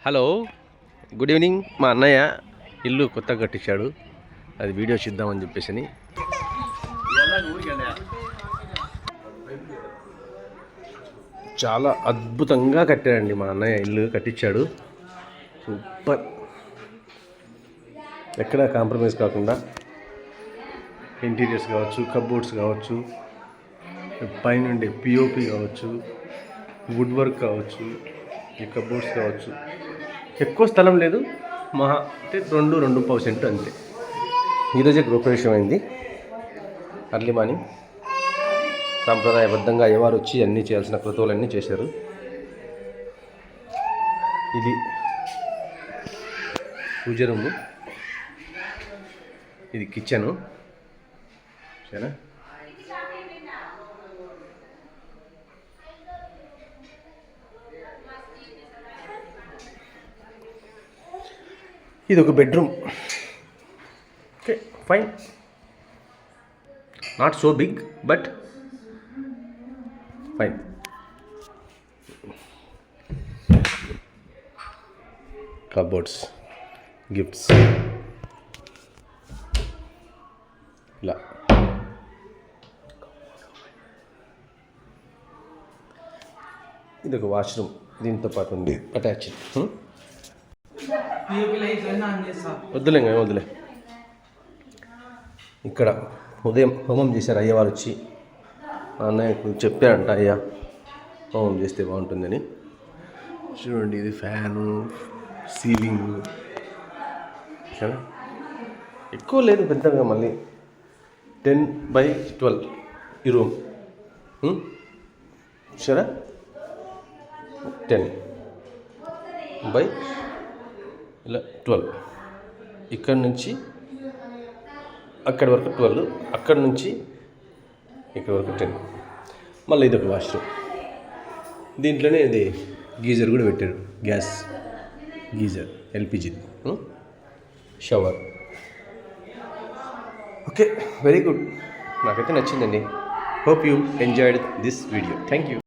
Hello, good evening. మా అన్నయ్య ఇల్లు కొత్తగా కట్టించాడు, అది వీడియో చూద్దామని చెప్పేసి. చాలా అద్భుతంగా కట్టాడండి మా అన్నయ్య, ఇల్లు కట్టించాడు. సూపర్, ఎక్కడ కాంప్రమైజ్ కాకుండా ఇంటీరియర్స్ కావచ్చు, కప్బోర్డ్స్ కావచ్చు, పైనుండి పిఓపి కావచ్చు, వుడ్ వర్క్ కావచ్చు, ఈ కప్బోర్డ్స్ కావచ్చు. ఎక్కువ స్థలం లేదు, మహా అంటే 2.5 సెంటు అంతే. ఈరోజే గృహప్రవేశం అయింది, అర్లీ మార్నింగ్. సాంప్రదాయబద్ధంగా అయ్యవారు వచ్చి అన్నీ చేయాల్సిన క్రతువులన్నీ చేశారు. ఇది పూజ రూము, ఇది కిచెను. సరేనా? ఇది ఒక bedroom. Okay, fine, not so big but fine. Cupboards, gifts, ఇలా. ఇది ఒక వాష్రూమ్, దీంతో పాటు ఉంది అటాచ్డ్. వద్దులే, వద్దులే. ఇక్కడ ఉదయం హోమం చేశారు అయ్యవారు వచ్చి. అన్నయ్యకు చెప్పారంట అయ్యా హోమం చేస్తే బాగుంటుందని. చూడండి, ఇది ఫ్యాను, సీలింగ్. ఎక్కువ లేదు, పెద్దగా. మళ్ళీ 10x12 ఈ రూమ్. సరే, 10x12. ఇక్కడ నుంచి అక్కడి వరకు 12, అక్కడి నుంచి ఇక్కడ వరకు 10. మళ్ళీ ఇది ఒక వాష్రూమ్. దీంట్లోనే ఇది గీజర్ కూడా పెట్టారు, gas geyser, LPG, shower. Okay, very good. నాకైతే నచ్చిందండి. Hope you enjoyed this video. Thank you.